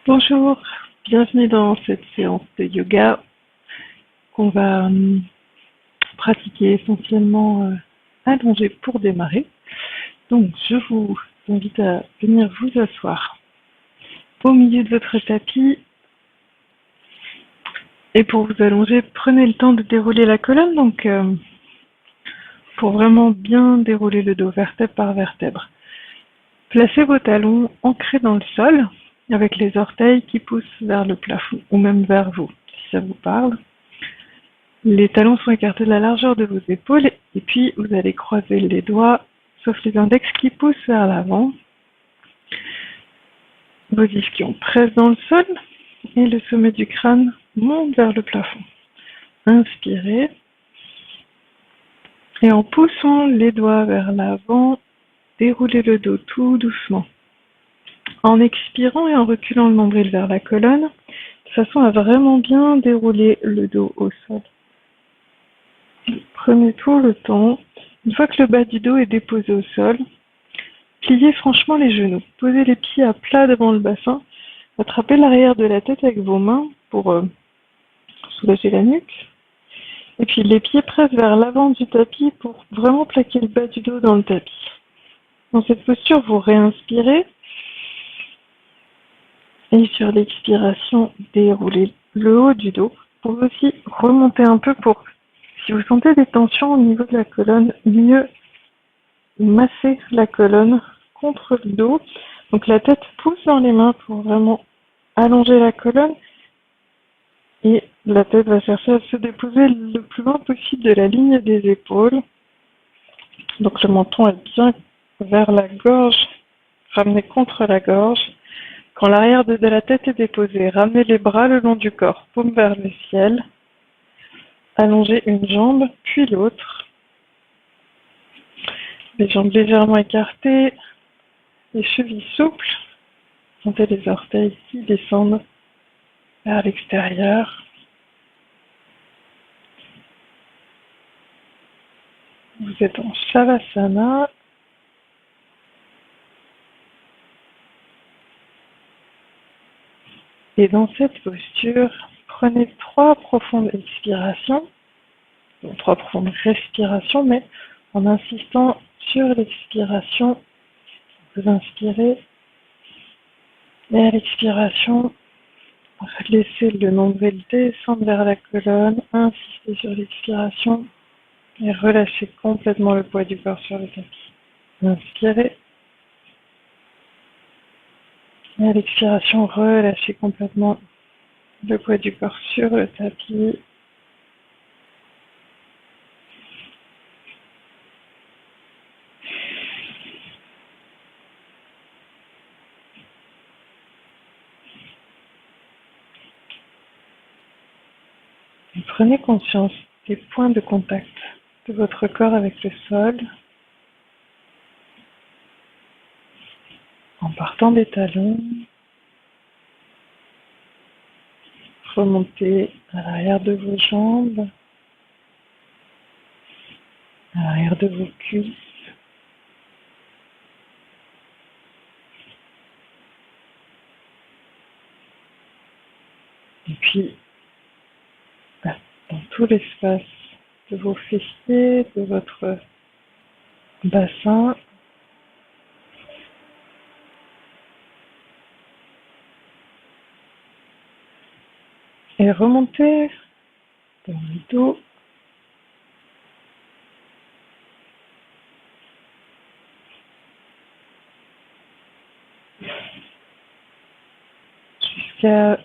Bonjour, bienvenue dans cette séance de yoga qu'on va pratiquer essentiellement allongé pour démarrer. Donc je vous invite à venir vous asseoir au milieu de votre tapis et pour vous allonger, prenez le temps de dérouler la colonne, donc pour vraiment bien dérouler le dos vertèbre par vertèbre. Placez vos talons ancrés dans le sol avec les orteils qui poussent vers le plafond ou même vers vous, si ça vous parle. Les talons sont écartés de la largeur de vos épaules et puis vous allez croiser les doigts, sauf les index qui poussent vers l'avant. Vos ischions pressent dans le sol et le sommet du crâne monte vers le plafond. Inspirez et en poussant les doigts vers l'avant, déroulez le dos tout doucement. En expirant et en reculant le nombril vers la colonne, de façon à vraiment bien dérouler le dos au sol. Prenez tout le temps. Une fois que le bas du dos est déposé au sol, pliez franchement les genoux. Posez les pieds à plat devant le bassin. Attrapez l'arrière de la tête avec vos mains pour soulager la nuque. Et puis les pieds pressent vers l'avant du tapis pour vraiment plaquer le bas du dos dans le tapis. Dans cette posture, vous réinspirez. Et sur l'expiration, déroulez le haut du dos. Vous pouvez aussi remonter un peu pour, si vous sentez des tensions au niveau de la colonne, mieux masser la colonne contre le dos. Donc la tête pousse dans les mains pour vraiment allonger la colonne et la tête va chercher à se déposer le plus loin possible de la ligne des épaules. Donc le menton est bien vers la gorge, ramené contre la gorge. Quand l'arrière de la tête est déposé, ramenez les bras le long du corps, paume vers le ciel. Allongez une jambe, puis l'autre. Les jambes légèrement écartées, les chevilles souples. Sentez les orteils qui descendent vers l'extérieur. Vous êtes en Shavasana. Et dans cette posture, prenez 3 profondes expirations, 3 profondes respirations, mais en insistant sur l'expiration, vous inspirez, et à l'expiration, laissez le nombril descendre vers la colonne, insistez sur l'expiration et relâchez complètement le poids du corps sur le tapis. Inspirez. Et à l'expiration, relâchez complètement le poids du corps sur le tapis. Et prenez conscience des points de contact de votre corps avec le sol en partant des talons. Remontez à l'arrière de vos jambes, à l'arrière de vos cuisses. Et puis, dans tout l'espace de vos fessiers, de votre bassin. Et remontez dans le dos. Jusqu'à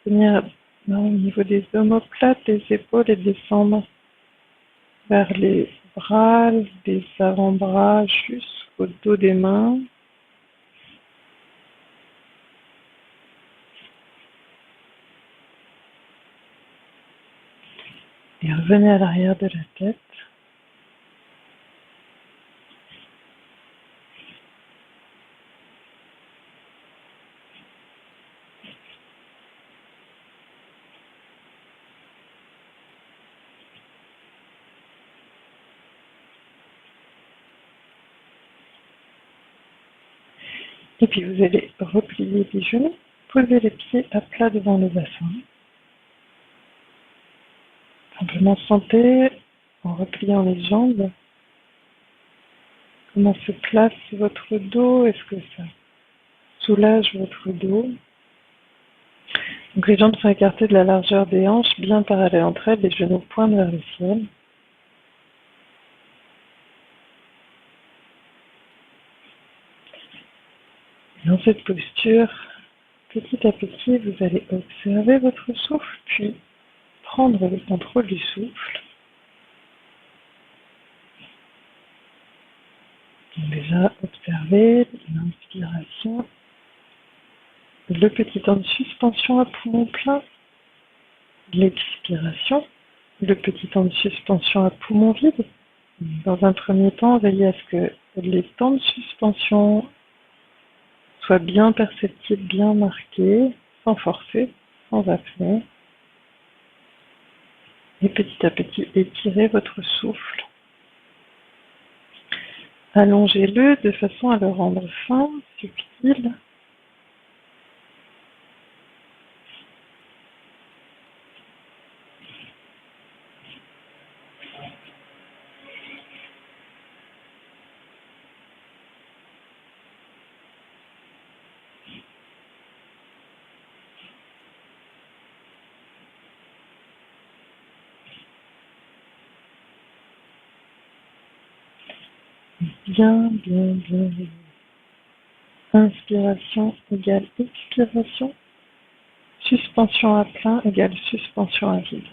venir au niveau des omoplates, des épaules et descendre vers les bras, les avant-bras, jusqu'au dos des mains. Et revenez à l'arrière de la tête. Et puis vous allez replier les genoux Posez les pieds à plat devant le bassin. Simplement sentez, en repliant les jambes, comment se place votre dos. Est-ce que ça soulage votre dos? Donc les jambes sont écartées de la largeur des hanches, bien parallèles entre elles, les genoux pointent vers le ciel. Dans cette posture, petit à petit, vous allez observer votre souffle, puis prendre le contrôle du souffle. Donc déjà, observez l'inspiration, le petit temps de suspension à poumon plein, l'expiration, le petit temps de suspension à poumon vide. Dans un premier temps, veillez à ce que les temps de suspension soient bien perceptibles, bien marqués, sans forcer, sans apnée. Et petit à petit, étirez votre souffle. Allongez-le de façon à le rendre fin, subtil. Bien, bien, bien. Inspiration égale expiration. Suspension à plein égale suspension à vide.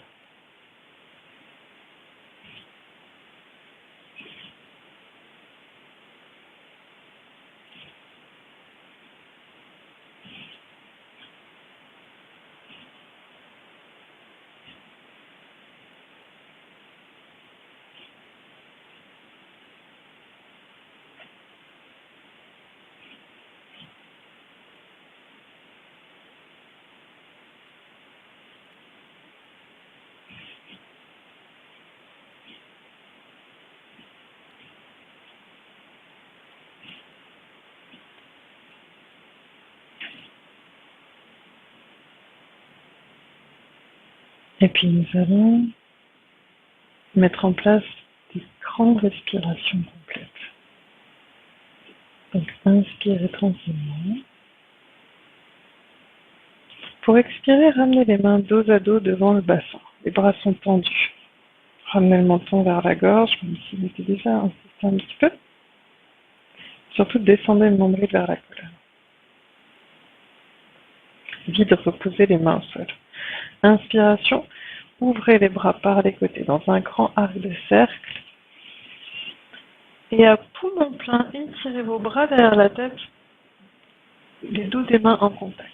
Et puis nous allons mettre en place des grandes respirations complètes. Donc inspirez tranquillement. Pour expirer, ramenez les mains dos à dos devant le bassin. Les bras sont tendus. Ramenez le menton vers la gorge, comme s'il était déjà insisté un petit peu. Surtout descendez le nombril vers la colonne. Vide, reposez les mains au sol. Inspiration, ouvrez les bras par les côtés dans un grand arc de cercle. Et à poumon plein, étirez vos bras derrière la tête, les dos des mains en contact.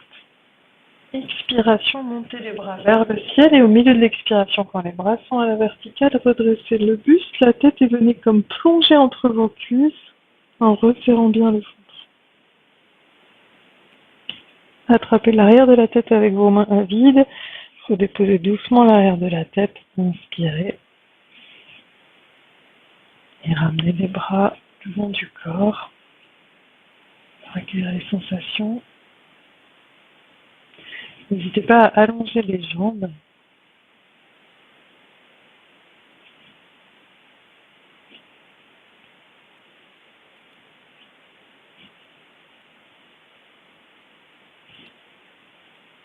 Expiration, montez les bras vers le ciel et au milieu de l'expiration, quand les bras sont à la verticale, redressez le buste, la tête et venez comme plonger entre vos cuisses en resserrant bien le ventre. Attrapez l'arrière de la tête avec vos mains à vide. Redéposez doucement l'arrière de la tête. Inspirez. Et ramenez les bras le long du corps. Accueillir les sensations. N'hésitez pas à allonger les jambes.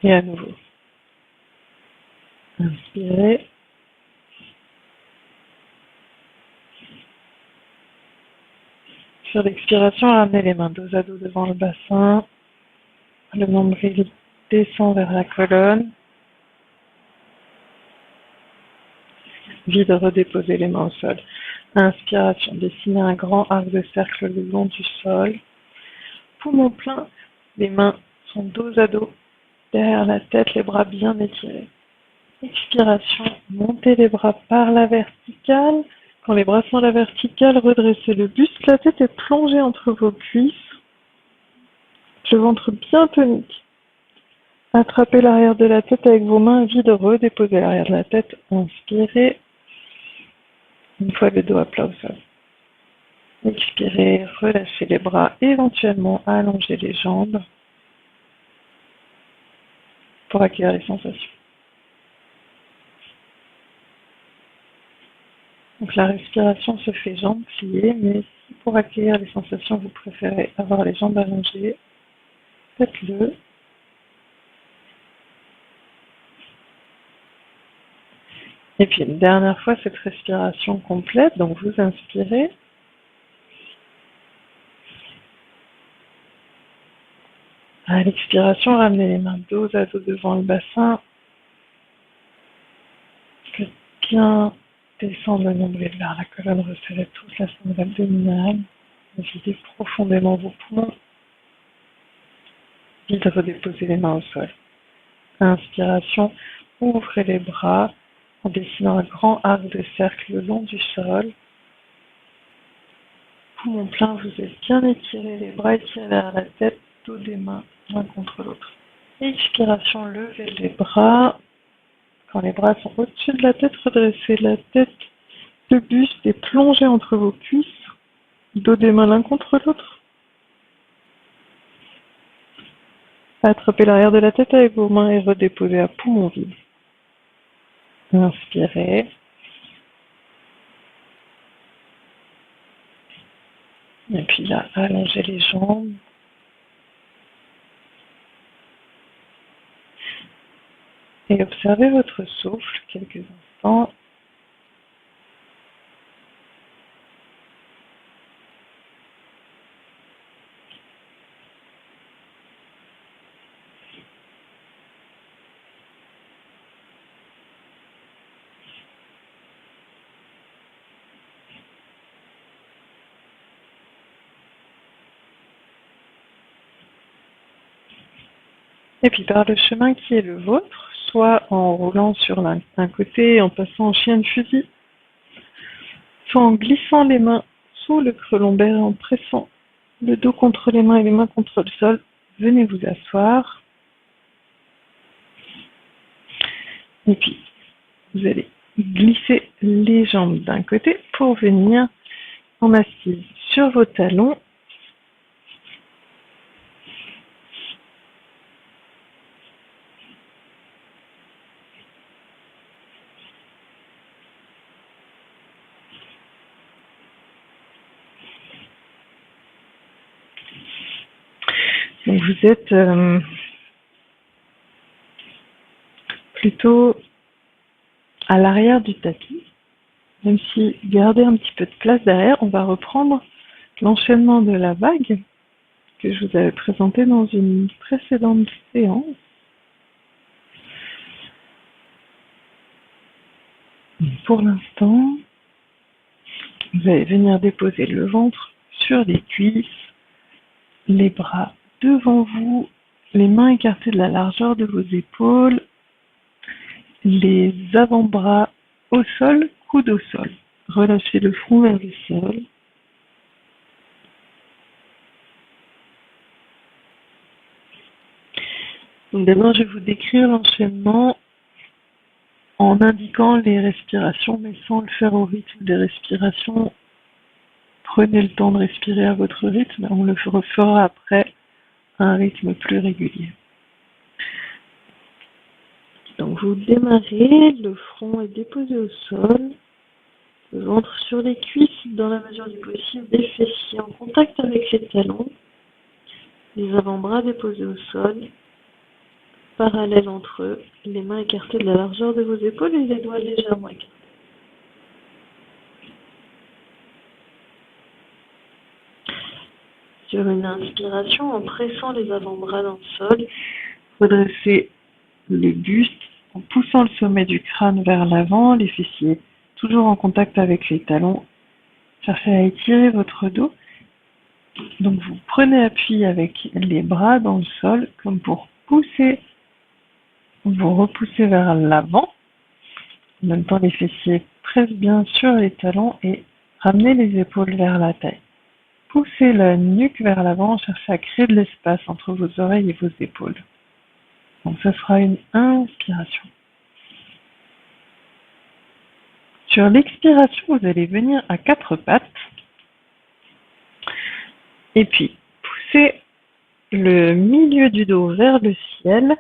Et à nouveau. Inspirez. Sur l'expiration, ramenez les mains dos à dos devant le bassin. Le nombril descend vers la colonne. Vide, redéposez les mains au sol. Inspiration, dessinez un grand arc de cercle le long du sol. Poumon plein, les mains sont dos à dos, derrière la tête, les bras bien étirés. Expiration, montez les bras par la verticale. Quand les bras sont à la verticale, redressez le buste, la tête est plongée entre vos cuisses. Le ventre bien tonique. Attrapez l'arrière de la tête avec vos mains vides, redéposez l'arrière de la tête, inspirez. Une fois le dos à plat au sol. Expirez, relâchez les bras, éventuellement allongez les jambes. pour acquérir les sensations. Donc la respiration se fait jambes pliées, mais si pour acquérir les sensations, vous préférez avoir les jambes allongées, faites-le. Et puis une dernière fois, cette respiration complète, donc vous inspirez. À l'expiration, ramenez les mains dos à dos devant le bassin. Faites bien descendre le nombril vers la colonne, resserrez toute la ceinture abdominale. Videz profondément vos poumons. Vite redéposez les mains au sol. Inspiration, ouvrez les bras en dessinant un grand arc de cercle le long du sol. Poumon plein, vous êtes bien étiré, les bras étirés vers la tête, dos des mains l'un contre l'autre. Expiration, levez les bras. Quand les bras sont au-dessus de la tête, redressez la tête, le buste est plongé entre vos cuisses, dos des mains l'un contre l'autre. Attrapez l'arrière de la tête avec vos mains et redéposez à poumon vide. Inspirez. Et puis là, allongez les jambes. Et observez votre souffle quelques instants. Et puis par le chemin qui est le vôtre, soit en roulant sur un côté, en passant en chien de fusil, soit en glissant les mains sous le creux lombaire et en pressant le dos contre les mains et les mains contre le sol, venez vous asseoir. Et puis, vous allez glisser les jambes d'un côté pour venir en assise sur vos talons. Donc vous êtes plutôt à l'arrière du tapis, même si gardez un petit peu de place derrière. On va reprendre l'enchaînement de la vague que je vous avais présenté dans une précédente séance. Pour l'instant, vous allez venir déposer le ventre sur les cuisses, les bras devant vous, les mains écartées de la largeur de vos épaules, les avant-bras au sol, coude au sol. Relâchez le front vers le sol. Donc d'abord, je vais vous décrire l'enchaînement en indiquant les respirations, mais sans le faire au rythme des respirations. Prenez le temps de respirer à votre rythme, on le refera après à un rythme plus régulier. Donc vous démarrez, le front est déposé au sol, le ventre sur les cuisses dans la mesure du possible, les fessiers en contact avec les talons, les avant-bras déposés au sol, parallèles entre eux, les mains écartées de la largeur de vos épaules et les doigts légèrement écartés. Sur une inspiration, en pressant les avant-bras dans le sol, redressez le buste en poussant le sommet du crâne vers l'avant, les fessiers toujours en contact avec les talons. Cherchez à étirer votre dos. Donc vous prenez appui avec les bras dans le sol comme pour pousser, vous repoussez vers l'avant. En même temps, les fessiers pressent bien sur les talons et ramenez les épaules vers la taille. Poussez la nuque vers l'avant, cherchez à créer de l'espace entre vos oreilles et vos épaules. Donc ce sera une inspiration. Sur l'expiration, vous allez venir à quatre pattes et puis poussez le milieu du dos vers le ciel,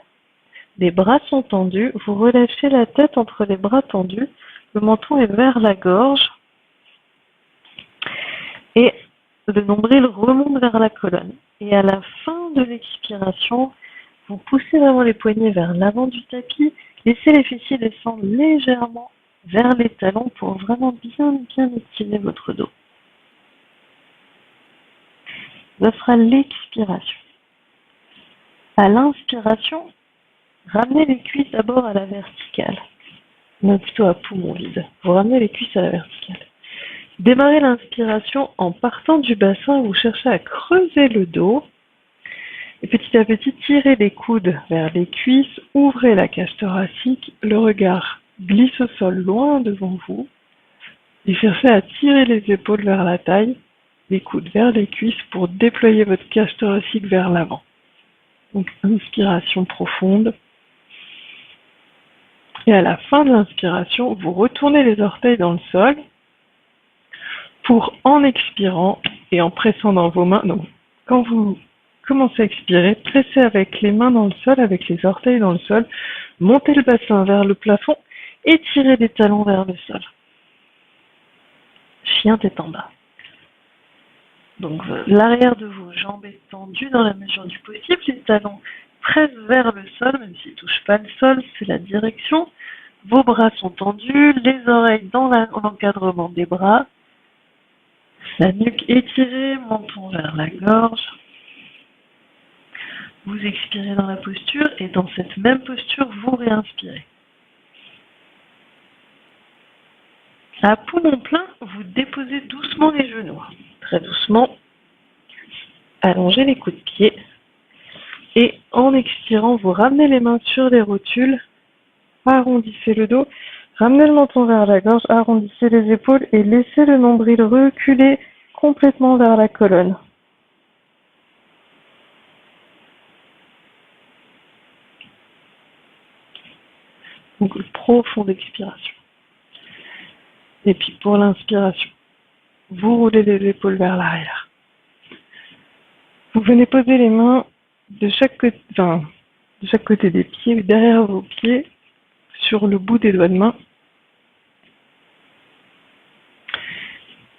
Les bras sont tendus, vous relâchez la tête entre les bras tendus, le menton est vers la gorge et le nombril remonte vers la colonne. Et à la fin de l'expiration, vous poussez vraiment les poignets vers l'avant du tapis, laissez les fessiers descendre légèrement vers les talons pour vraiment bien étirer votre dos. Ça sera l'expiration. À l'inspiration, ramenez les cuisses d'abord à la verticale. Non, plutôt à poumon vide. Vous ramenez les cuisses à la verticale. Démarrez l'inspiration en partant du bassin, vous cherchez à creuser le dos. Et petit à petit, tirez les coudes vers les cuisses, ouvrez la cage thoracique, le regard glisse au sol loin devant vous. Et cherchez à tirer les épaules vers la taille, les coudes vers les cuisses pour déployer votre cage thoracique vers l'avant. Donc, inspiration profonde. Et à la fin de l'inspiration, vous retournez les orteils dans le sol pour, en expirant et en pressant dans vos mains, donc quand vous commencez à expirer, pressez avec les mains dans le sol, avec les orteils dans le sol, montez le bassin vers le plafond et tirez les talons vers le sol. Chien tête en bas. Donc l'arrière de vos jambes est tendu dans la mesure du possible, les talons pressent vers le sol, même s'ils ne touchent pas le sol, c'est la direction. Vos bras sont tendus, les oreilles dans l'encadrement des bras, la nuque étirée, menton vers la gorge. Vous expirez dans la posture et dans cette même posture, vous réinspirez. À poumon plein, vous déposez doucement les genoux. Très doucement, allongez les coudes de pied. Et en expirant, vous ramenez les mains sur les rotules, arrondissez le dos, ramenez le menton vers la gorge, arrondissez les épaules et laissez le nombril reculer complètement vers la colonne. Donc, profonde expiration. Et puis, pour l'inspiration, vous roulez les épaules vers l'arrière. Vous venez poser les mains de chaque côté des pieds, derrière vos pieds, sur le bout des doigts de main.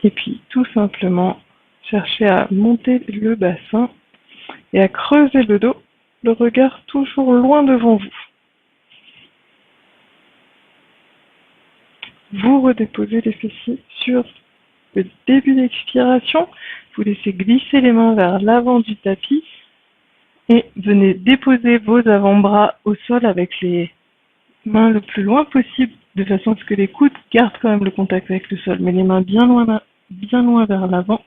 Et puis, tout simplement, cherchez à monter le bassin et à creuser le dos, le regard toujours loin devant vous. Vous redéposez les fessiers sur le début d'expiration. Vous laissez glisser les mains vers l'avant du tapis et venez déposer vos avant-bras au sol avec les mains le plus loin possible, de façon à ce que les coudes gardent quand même le contact avec le sol, mais les mains bien loin vers l'avant,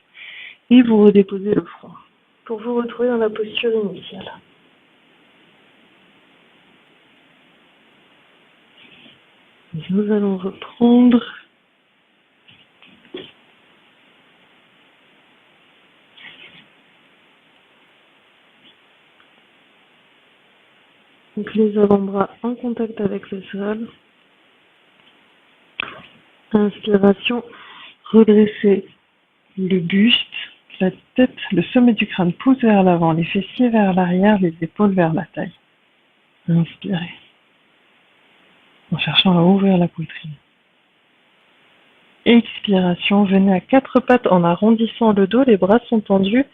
et vous redéposez le front pour vous retrouver dans la posture initiale. Nous allons reprendre. Donc les avant-bras en contact avec le sol. Inspiration, redressez le buste, la tête, le sommet du crâne pousse vers l'avant, les fessiers vers l'arrière, les épaules vers la taille. Inspirez, en cherchant à ouvrir la poitrine. Expiration, venez à quatre pattes en arrondissant le dos, les bras sont tendus,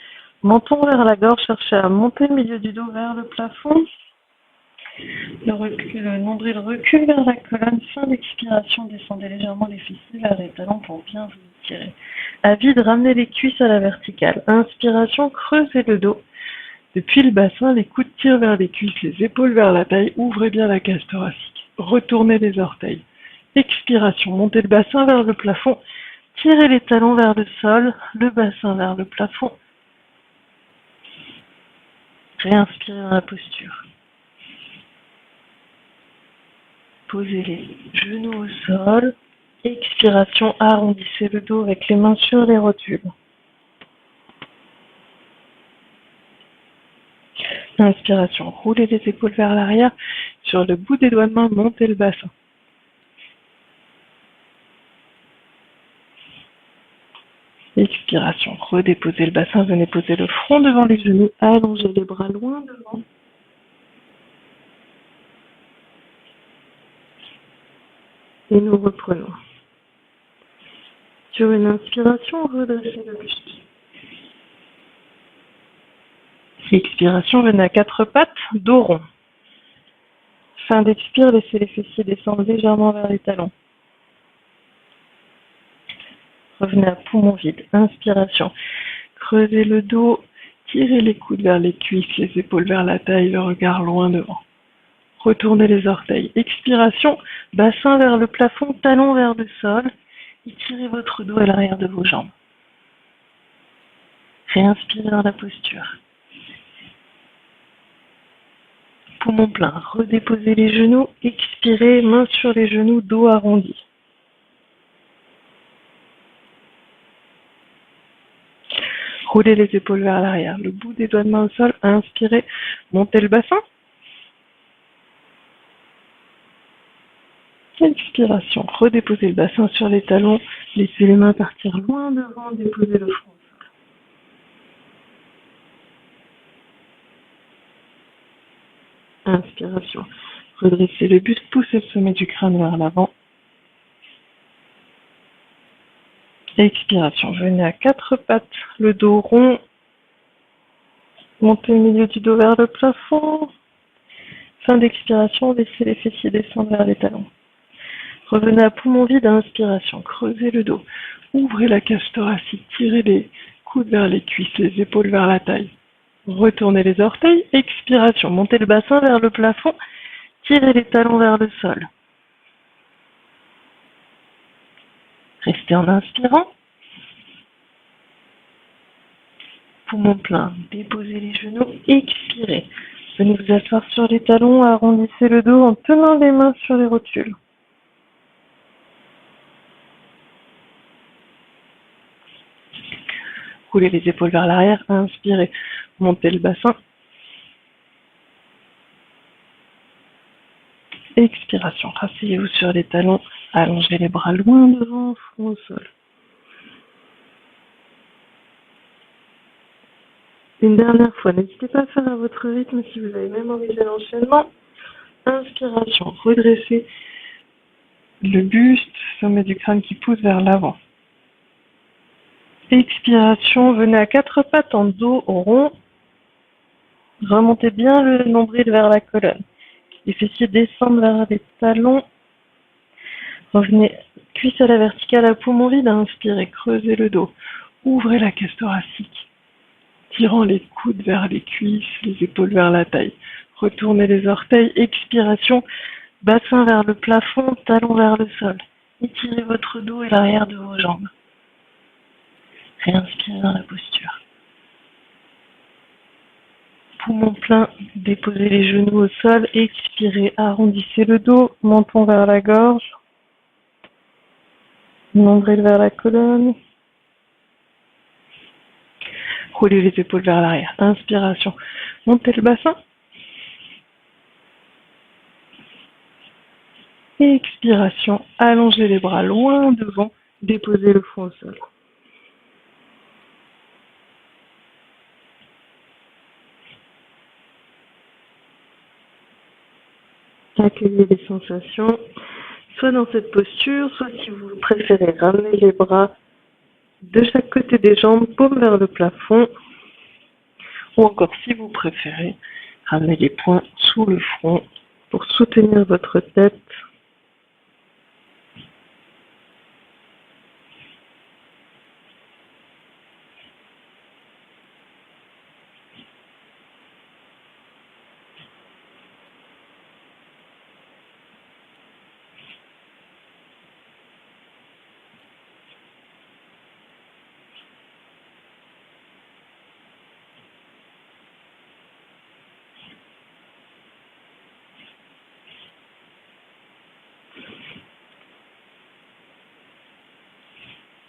menton vers la gorge, cherchez à monter le milieu du dos vers le plafond. Le nombril recule vers la colonne, fin d'expiration, descendez légèrement les fessiers vers les talons pour bien vous étirer. À vide, ramenez les cuisses à la verticale. Inspiration, creusez le dos. Depuis le bassin, les coudes tirent vers les cuisses, les épaules vers la taille, ouvrez bien la cage thoracique. Retournez les orteils. Expiration, montez le bassin vers le plafond, tirez les talons vers le sol, le bassin vers le plafond. Réinspirez dans la posture. Posez les genoux au sol. Expiration, arrondissez le dos avec les mains sur les rotules. Inspiration, roulez les épaules vers l'arrière. Sur le bout des doigts de main, montez le bassin. Expiration, redéposez le bassin, venez poser le front devant les genoux, allongez les bras loin devant. Et nous reprenons. Sur une inspiration, redressez le buste. Expiration, venez à quatre pattes, dos rond. Fin d'expire, laissez les fessiers descendre légèrement vers les talons. Revenez à poumon vide. Inspiration. Creusez le dos, tirez les coudes vers les cuisses, les épaules vers la taille, le regard loin devant. Retournez les orteils. Expiration, bassin vers le plafond, talons vers le sol. Étirez votre dos à l'arrière de vos jambes. Réinspirez dans la posture. Poumon plein, redéposez les genoux, expirez, main sur les genoux, dos arrondi. Roulez les épaules vers l'arrière, le bout des doigts de main au sol, inspirez, montez le bassin. Expiration, redéposez le bassin sur les talons, laissez les mains partir loin devant, déposez le front. Inspiration, redressez le buste, poussez le sommet du crâne vers l'avant. Expiration, venez à quatre pattes, le dos rond, montez le milieu du dos vers le plafond. Fin d'expiration, laissez les fessiers descendre vers les talons. Revenez à poumon vide, inspiration, creusez le dos, ouvrez la cage thoracique, tirez les coudes vers les cuisses, les épaules vers la taille. Retournez les orteils, expiration, montez le bassin vers le plafond, tirez les talons vers le sol. Restez en inspirant. Poumon plein, déposez les genoux, expirez. Venez vous asseoir sur les talons, arrondissez le dos en tenant les mains sur les rotules. Roulez les épaules vers l'arrière, inspirez, montez le bassin. Expiration, rasseyez-vous sur les talons, allongez les bras loin devant, front au sol. Une dernière fois, n'hésitez pas à faire à votre rythme si vous avez mémorisé l'enchaînement. Inspiration, redressez le buste, sommet du crâne qui pousse vers l'avant. Expiration, venez à quatre pattes en dos rond. Remontez bien le nombril vers la colonne. Les fessiers descendent vers les talons. Revenez cuisse à la verticale à poumon vide, inspirez, creusez le dos. Ouvrez la cage thoracique, tirant les coudes vers les cuisses, les épaules vers la taille. Retournez les orteils, expiration, bassin vers le plafond, talons vers le sol. Étirez votre dos et l'arrière de vos jambes. Réinspirez dans la posture. Poumon plein, déposez les genoux au sol, expirez, arrondissez le dos, menton vers la gorge, nombril vers la colonne. Roulez les épaules vers l'arrière. Inspiration, montez le bassin. Expiration, allongez les bras loin devant, déposez le front au sol. Accueillez les sensations, soit dans cette posture, soit si vous préférez, ramenez les bras de chaque côté des jambes, paume vers le plafond, ou encore si vous préférez, ramenez les poings sous le front pour soutenir votre tête.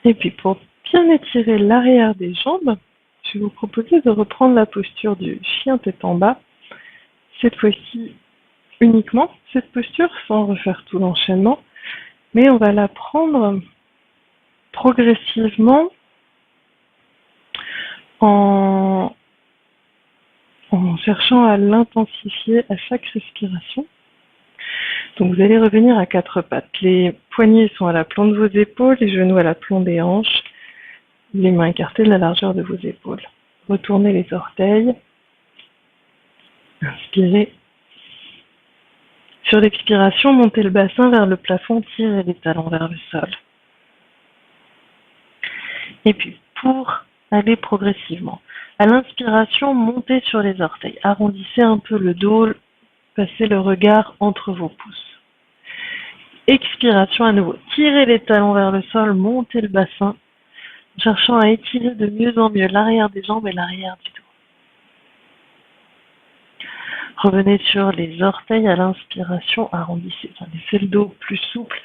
Et puis pour bien étirer l'arrière des jambes, je vais vous proposer de reprendre la posture du chien tête en bas. Cette fois-ci, uniquement cette posture, sans refaire tout l'enchaînement, mais on va la prendre progressivement en cherchant à l'intensifier à chaque respiration. Donc vous allez revenir à quatre pattes, les poignets sont à l'aplomb de vos épaules, les genoux à l'aplomb des hanches, les mains écartées de la largeur de vos épaules. Retournez les orteils. Inspirez. Sur l'expiration, montez le bassin vers le plafond, tirez les talons vers le sol. Et puis, pour aller progressivement, à l'inspiration, montez sur les orteils. Arrondissez un peu le dos, passez le regard entre vos pouces. Expiration à nouveau. Tirez les talons vers le sol, montez le bassin, cherchant à étirer de mieux en mieux l'arrière des jambes et l'arrière du dos. Revenez sur les orteils à l'inspiration, arrondissez, laissez le dos plus souple,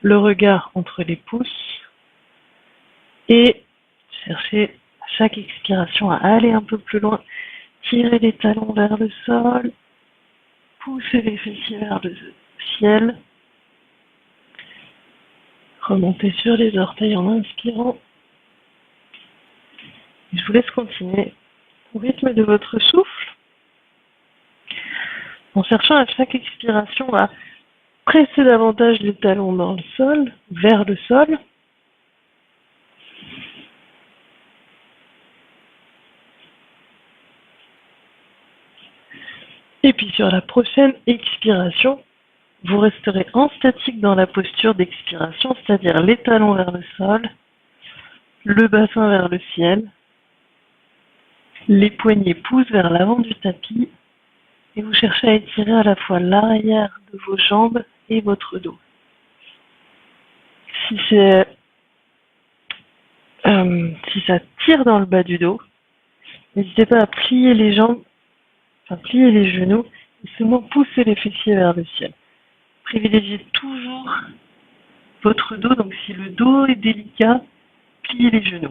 le regard entre les pouces et cherchez à chaque expiration à aller un peu plus loin. Tirez les talons vers le sol, poussez les fessiers vers le ciel. Remontez sur les orteils en inspirant. Je vous laisse continuer au rythme de votre souffle, en cherchant à chaque expiration à presser davantage les talons dans le sol, vers le sol. Et puis sur la prochaine expiration, vous resterez en statique dans la posture d'expiration, c'est-à-dire les talons vers le sol, le bassin vers le ciel, les poignets poussent vers l'avant du tapis et vous cherchez à étirer à la fois l'arrière de vos jambes et votre dos. Si ça tire dans le bas du dos, n'hésitez pas à plier les jambes, plier les genoux et seulement pousser les fessiers vers le ciel. Privilégiez toujours votre dos, donc si le dos est délicat, pliez les genoux.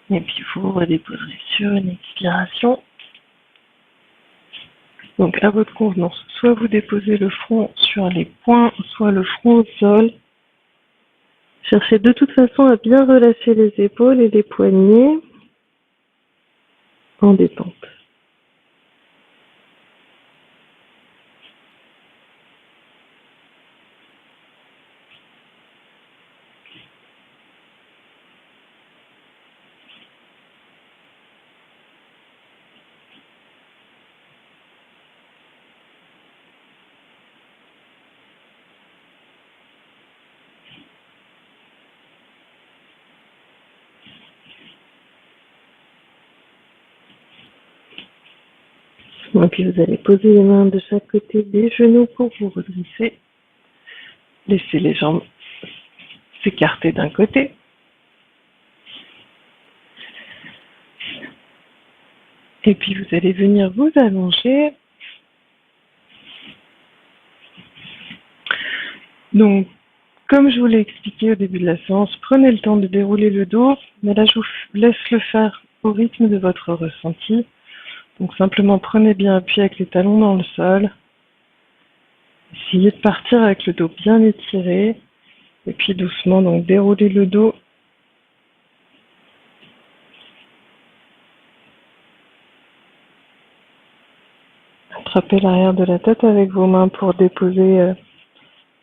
Et puis vous redéposerez sur une expiration. Donc à votre convenance, soit vous déposez le front sur les poings, soit le front au sol. Cherchez de toute façon à bien relâcher les épaules et les poignets en détente. Et puis vous allez poser les mains de chaque côté des genoux pour vous redresser. Laissez les jambes s'écarter d'un côté. Et puis vous allez venir vous allonger. Donc, comme je vous l'ai expliqué au début de la séance, prenez le temps de dérouler le dos, mais là je vous laisse le faire au rythme de votre ressenti. Donc simplement prenez bien appui avec les talons dans le sol. Essayez de partir avec le dos bien étiré. Et puis doucement, donc déroulez le dos. Attrapez l'arrière de la tête avec vos mains pour déposer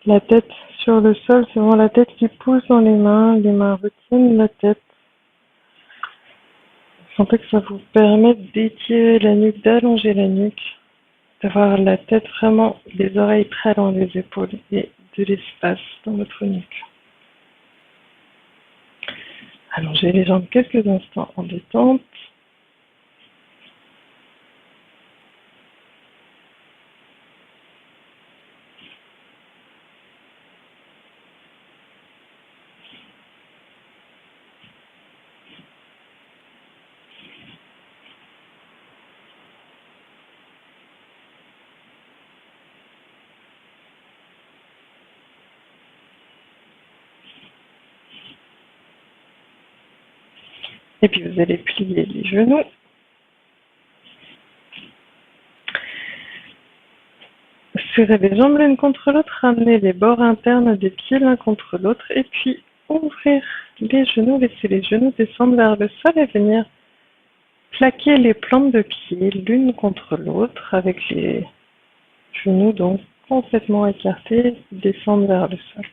la tête sur le sol. C'est vraiment la tête qui pousse dans les mains retiennent la tête. Sentez que ça vous permet d'étirer la nuque, d'allonger la nuque, d'avoir la tête vraiment, les oreilles très dans les épaules et de l'espace dans votre nuque. Allongez les jambes quelques instants en détente. Et puis vous allez plier les genoux. Serrez les jambes l'une contre l'autre, ramenez les bords internes des pieds l'un contre l'autre et puis ouvrir les genoux, laisser les genoux descendre vers le sol et venir plaquer les plantes de pied l'une contre l'autre avec les genoux donc complètement écartés, descendre vers le sol.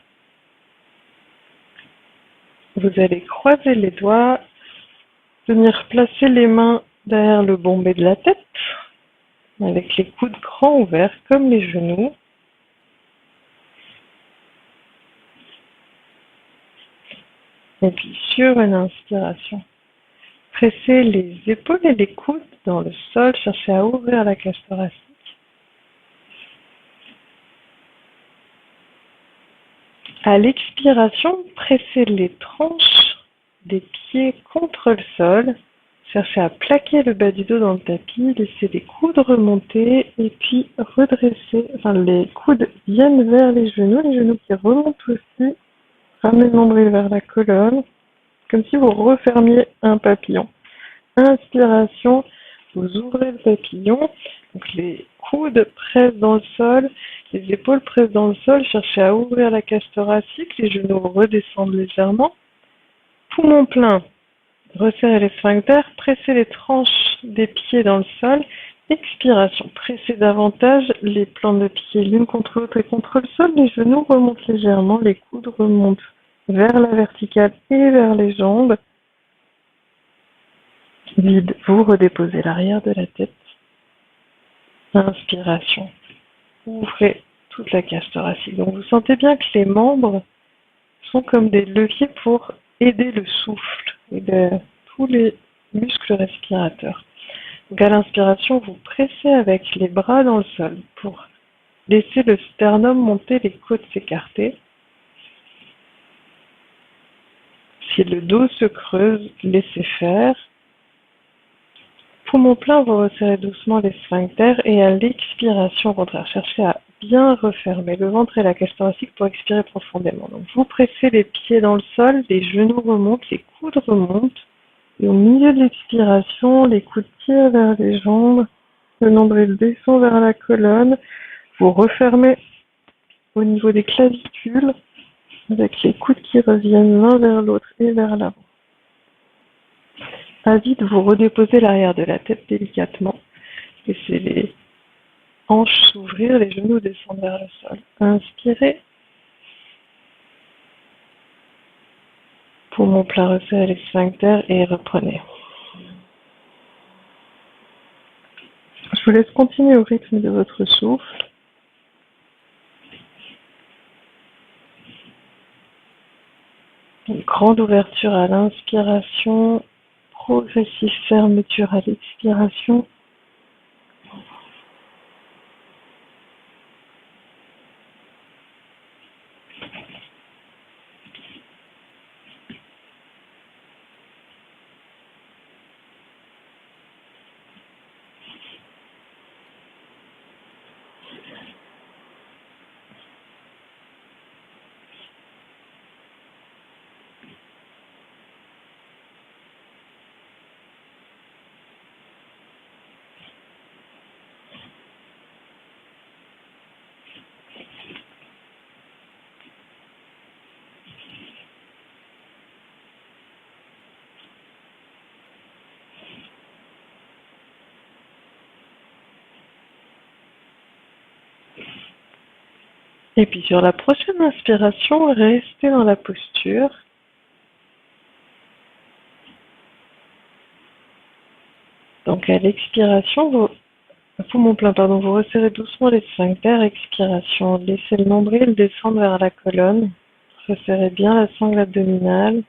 Vous allez croiser les doigts, venir placer les mains derrière le bombé de la tête, avec les coudes grands ouverts comme les genoux. Et puis sur une inspiration, pressez les épaules et les coudes dans le sol, cherchez à ouvrir la cage thoracique. À l'expiration, pressez les tranches des pieds contre le sol. Cherchez à plaquer le bas du dos dans le tapis, laissez les coudes remonter et puis redresser. Enfin, les coudes viennent vers les genoux qui remontent aussi. Ramenez le nombril vers la colonne, comme si vous refermiez un papillon. Inspiration, vous ouvrez le papillon, donc les coudes pressent dans le sol, les épaules pressent dans le sol, cherchez à ouvrir la cage thoracique, les genoux redescendent légèrement. Poumon plein, resserrez les sphincters, pressez les tranches des pieds dans le sol. Expiration, pressez davantage les plantes de pied l'une contre l'autre et contre le sol, les genoux remontent légèrement, les coudes remontent vers la verticale et vers les jambes. Vide, vous redéposez l'arrière de la tête. Inspiration. Ouvrez toute la cage thoracique. Donc vous sentez bien que les membres sont comme des leviers pour aider le souffle et tous les muscles respirateurs. Donc à l'inspiration, vous pressez avec les bras dans le sol pour laisser le sternum monter, les côtes s'écarter. Si le dos se creuse, laissez faire. Poumon plein, vous resserrez doucement les sphincters et à l'expiration, au contraire, cherchez à bien refermer le ventre et la cage thoracique pour expirer profondément. Donc vous pressez les pieds dans le sol, les genoux remontent, les coudes remontent. Et au milieu de l'expiration, les coudes tirent vers les jambes, le nombril descend vers la colonne. Vous refermez au niveau des clavicules avec les coudes qui reviennent l'un vers l'autre et vers l'avant. À vide, vous redéposez l'arrière de la tête délicatement. Laissez les hanches s'ouvrir, les genoux descendent vers le sol. Inspirez. Poumon plein, resserrez les sphincters et reprenez. Je vous laisse continuer au rythme de votre souffle. Une grande ouverture à l'inspiration, progressive fermeture à l'expiration. Et puis sur la prochaine inspiration, restez dans la posture. Donc à l'expiration, poumon plein, vous resserrez doucement les sphincters. Expiration, laissez le nombril descendre vers la colonne. Resserrez bien la sangle abdominale.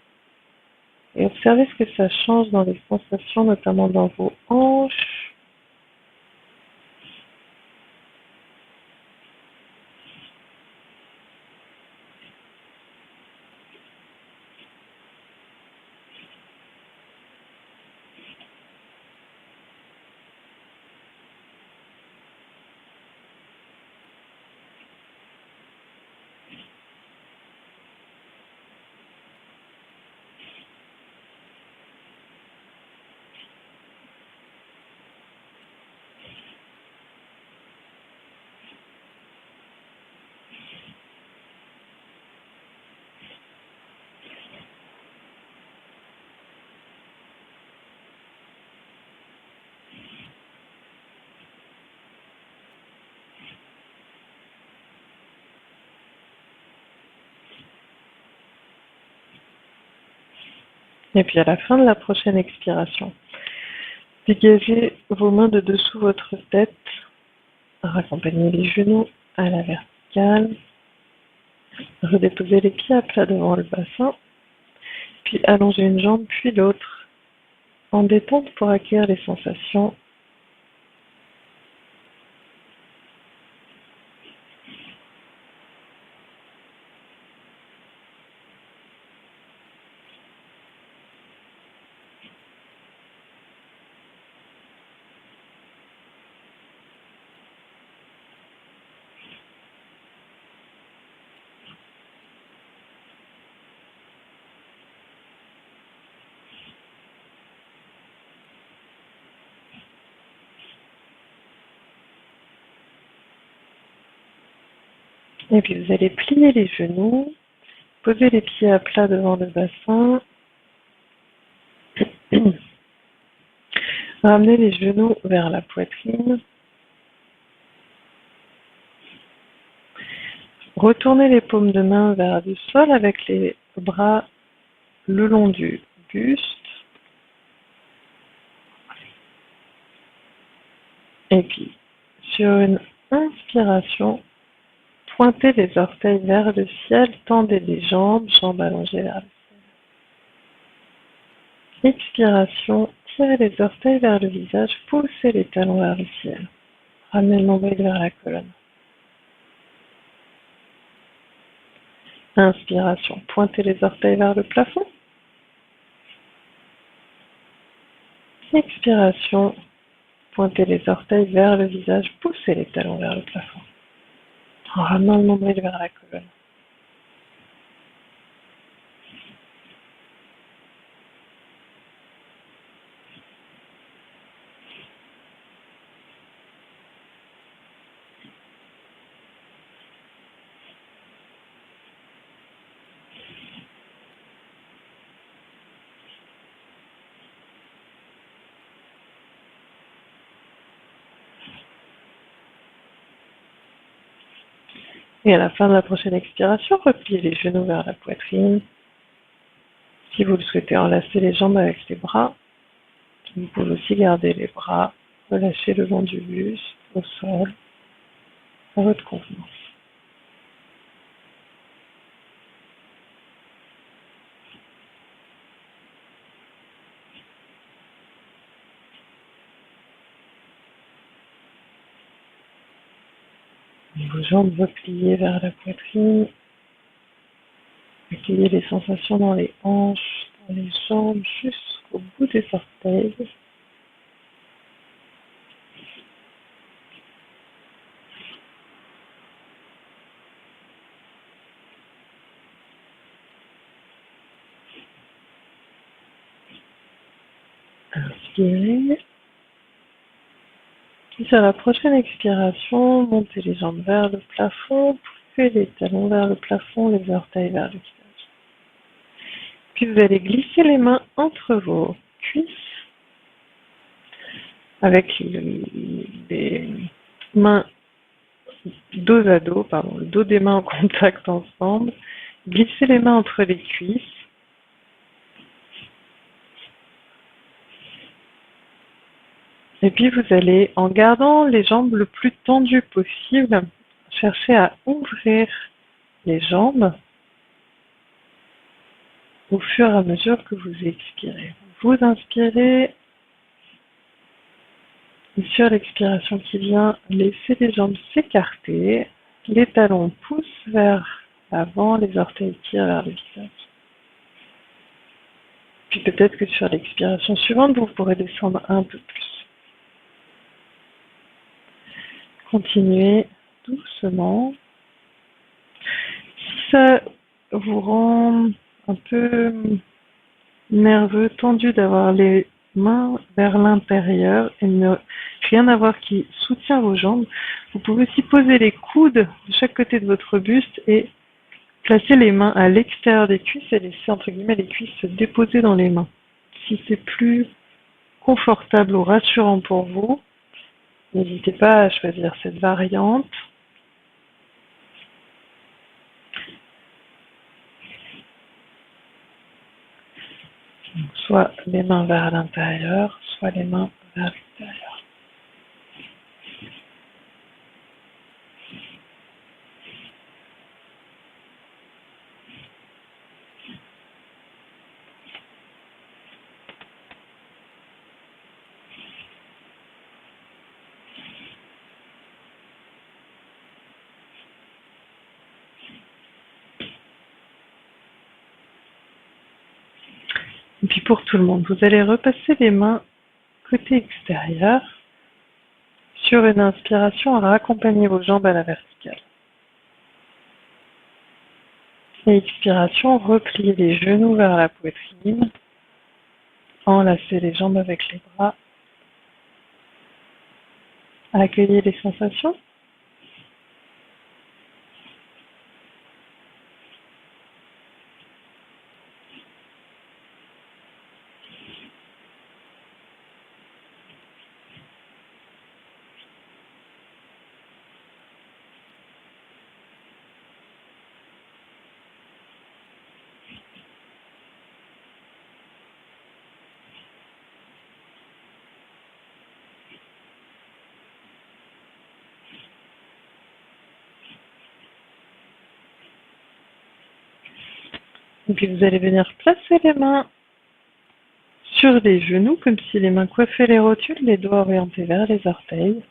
Et observez ce que ça change dans les sensations, notamment dans vos hanches. Et puis à la fin de la prochaine expiration, dégagez vos mains de dessous votre tête, raccompagnez les genoux à la verticale, redéposez les pieds à plat devant le bassin, puis allongez une jambe puis l'autre en détente pour acquérir les sensations. Et puis vous allez plier les genoux, poser les pieds à plat devant le bassin, ramenez les genoux vers la poitrine, retournez les paumes de main vers le sol avec les bras le long du buste. Et puis, sur une inspiration, pointez les orteils vers le ciel, tendez les jambes, jambes allongées vers le ciel. Expiration, tirez les orteils vers le visage, poussez les talons vers le ciel. Ramenez le nombril vers la colonne. Inspiration, pointez les orteils vers le plafond. Expiration, pointez les orteils vers le visage, poussez les talons vers le plafond. En ramenant le nombril vers la colonne. Et à la fin de la prochaine expiration, repliez les genoux vers la poitrine. Si vous le souhaitez, enlacez les jambes avec les bras. Vous pouvez aussi garder les bras relâchés le long du buste, au sol, à votre convenance. Vos jambes repliées vers la poitrine. Accueillez les sensations dans les hanches, dans les jambes, jusqu'au bout des orteils. Inspirez. Puis sur la prochaine expiration, montez les jambes vers le plafond, poussez les talons vers le plafond, les orteils vers le visage. Puis vous allez glisser les mains entre vos cuisses avec les mains dos à dos, le dos des mains en contact ensemble. Glissez les mains entre les cuisses. Et puis vous allez, en gardant les jambes le plus tendues possible, chercher à ouvrir les jambes au fur et à mesure que vous expirez. Vous inspirez, et sur l'expiration qui vient, laissez les jambes s'écarter, les talons poussent vers l'avant, les orteils tirent vers le visage. Puis peut-être que sur l'expiration suivante, vous pourrez descendre un peu plus. Continuez doucement. Si ça vous rend un peu nerveux, tendu d'avoir les mains vers l'intérieur et ne rien avoir qui soutient vos jambes, vous pouvez aussi poser les coudes de chaque côté de votre buste et placer les mains à l'extérieur des cuisses et laisser entre guillemets les cuisses se déposer dans les mains. Si c'est plus confortable ou rassurant pour vous, n'hésitez pas à choisir cette variante. Soit les mains vers l'intérieur, soit les mains vers l'extérieur. Et puis pour tout le monde, vous allez repasser les mains côté extérieur. Sur une inspiration, raccompagnez vos jambes à la verticale. Et expiration, repliez les genoux vers la poitrine. Enlacez les jambes avec les bras. Accueillez les sensations. Et puis vous allez venir placer les mains sur les genoux, comme si les mains coiffaient les rotules, les doigts orientés vers les orteils.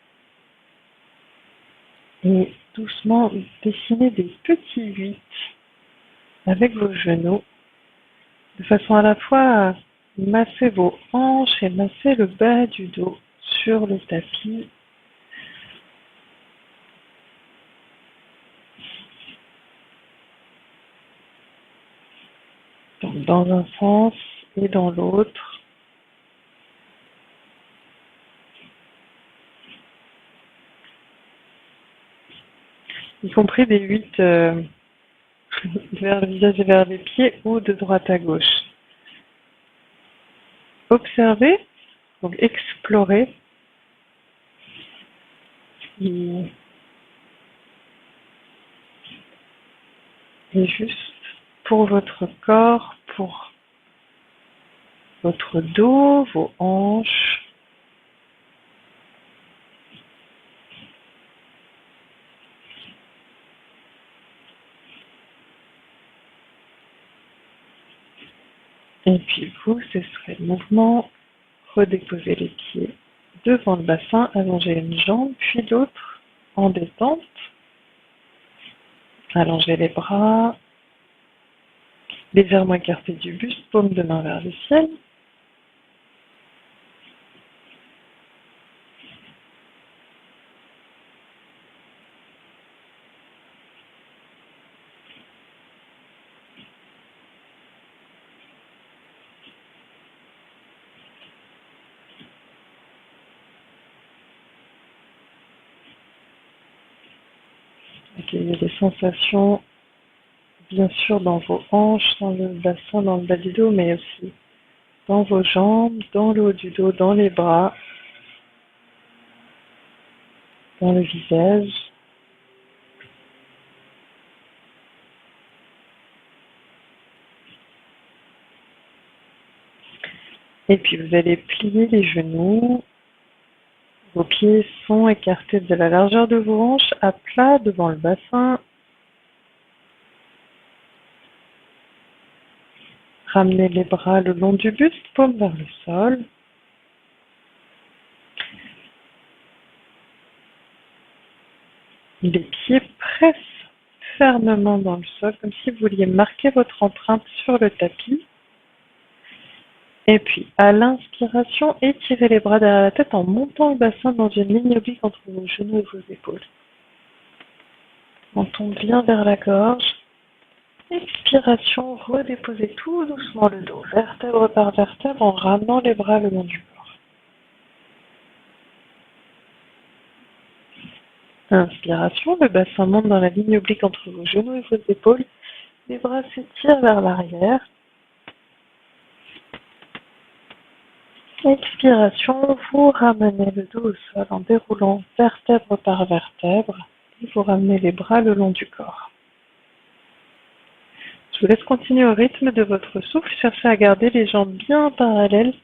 Et doucement dessinez des petits 8 avec vos genoux, de façon à la fois à masser vos hanches et masser le bas du dos sur le tapis. Donc dans un sens et dans l'autre. Y compris des 8 vers le visage et vers les pieds ou de droite à gauche. Observez, donc explorez. Et juste pour votre corps, pour votre dos, vos hanches. Et puis vous, ce serait le mouvement. Redéposez les pieds devant le bassin, allongez une jambe, puis l'autre en détente. Allongez les bras, légèrement écartés du buste, paume de main vers le ciel. Accueillez les sensations, bien sûr, dans vos hanches, dans le bassin, dans le bas du dos, mais aussi dans vos jambes, dans le haut du dos, dans les bras, dans le visage. Et puis vous allez plier les genoux. Vos pieds sont écartés de la largeur de vos hanches, à plat devant le bassin. Ramenez les bras le long du buste, paume vers le sol. Les pieds pressent fermement dans le sol, comme si vous vouliez marquer votre empreinte sur le tapis. Et puis, à l'inspiration, étirez les bras derrière la tête en montant le bassin dans une ligne oblique entre vos genoux et vos épaules. Menton bien vers la gorge. Expiration, redéposez tout doucement le dos, vertèbre par vertèbre, en ramenant les bras le long du corps. Inspiration, le bassin monte dans la ligne oblique entre vos genoux et vos épaules. Les bras s'étirent vers l'arrière. Expiration, vous ramenez le dos au sol en déroulant vertèbre par vertèbre et vous ramenez les bras le long du corps. Je Je vous laisse continuer au rythme de votre souffle. Cherchez à garder les jambes bien parallèles.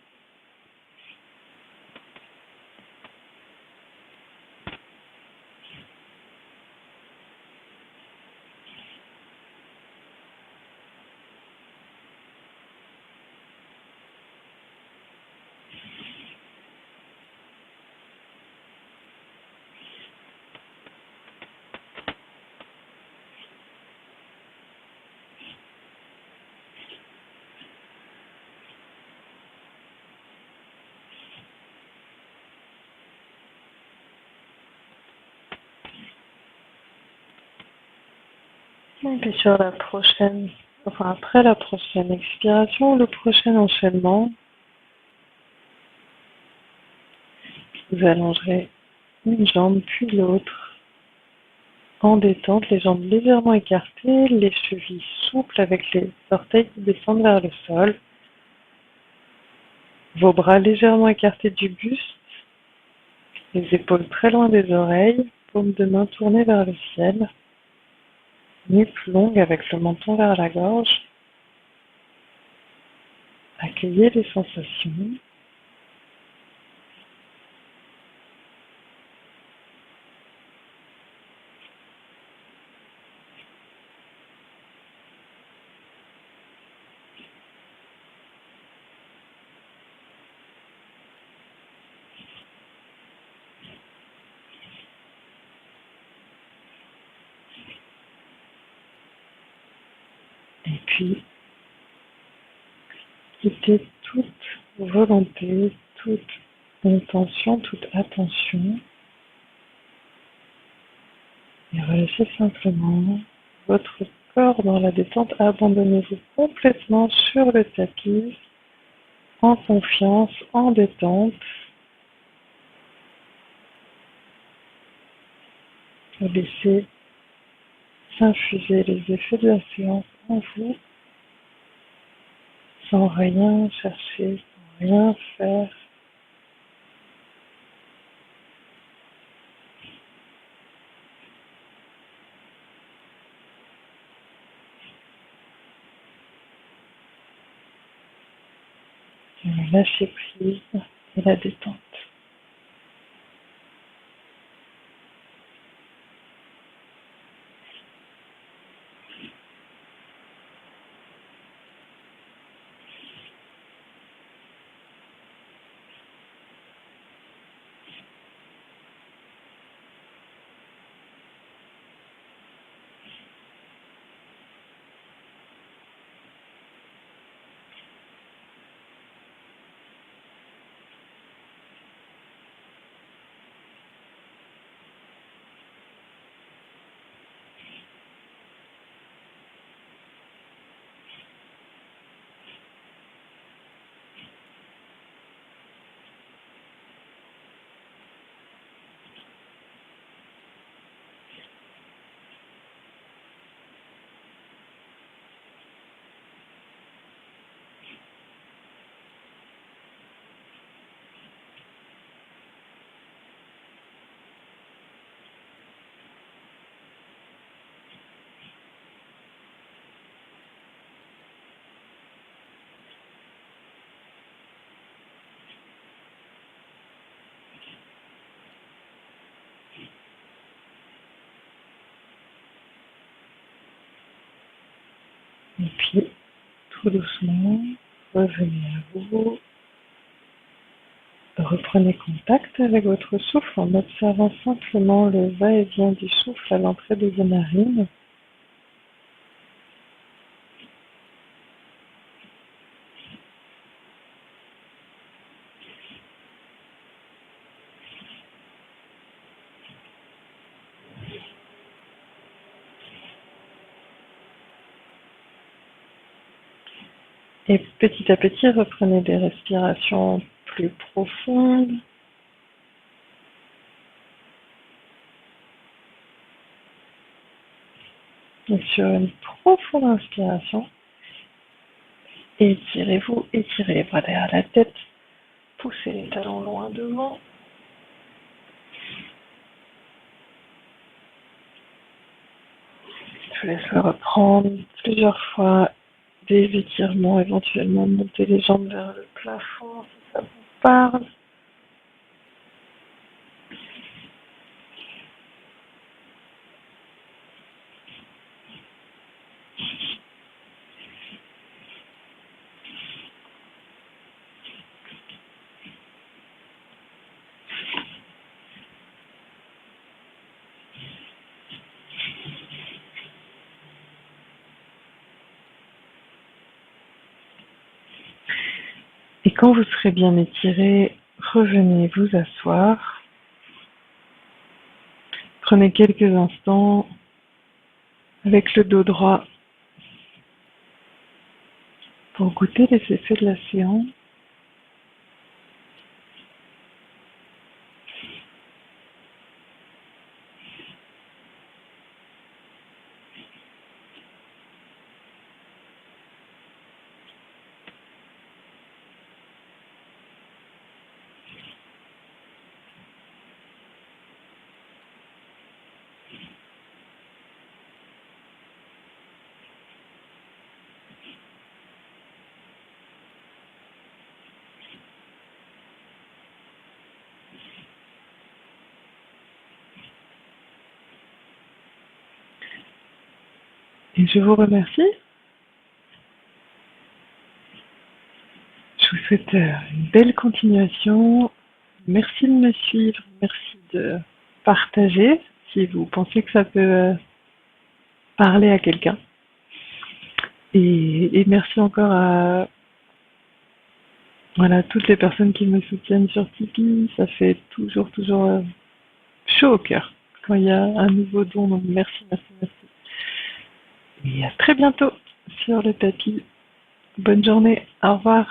Et puis sur la prochaine, enfin après la prochaine expiration, le prochain enchaînement, vous allongerez une jambe puis l'autre en détente, les jambes légèrement écartées, les chevilles souples avec les orteils qui descendent vers le sol, vos bras légèrement écartés du buste, les épaules très loin des oreilles, paumes de main tournées vers le ciel, nuque longue avec le menton vers la gorge. Accueillez les sensations. Et puis, quittez toute volonté, toute intention, toute attention. Et relâchez simplement votre corps dans la détente. Abandonnez-vous complètement sur le tapis, en confiance, en détente. Laissez s'infuser les effets de la séance en vous, sans rien chercher, sans rien faire. Lâchez prise et la détente. Et puis, tout doucement, revenez à vous. Reprenez contact avec votre souffle en observant simplement le va-et-vient du souffle à l'entrée de vos narines. Et petit à petit, reprenez des respirations plus profondes. Et sur une profonde inspiration, étirez-vous, étirez les bras derrière la tête, poussez les talons loin devant. Je vous laisse le reprendre plusieurs fois, des étirements, éventuellement monter les jambes vers le plafond si ça vous parle. Et quand vous serez bien étiré, revenez vous asseoir. Prenez quelques instants avec le dos droit pour goûter les effets de la séance. Et je vous remercie. Je vous souhaite une belle continuation. Merci de me suivre, merci de partager si vous pensez que ça peut parler à quelqu'un. Et merci encore à voilà, toutes les personnes qui me soutiennent sur Tipeee. Ça fait toujours chaud au cœur quand il y a un nouveau don. Donc merci. Et à très bientôt sur le tapis. Bonne journée. Au revoir.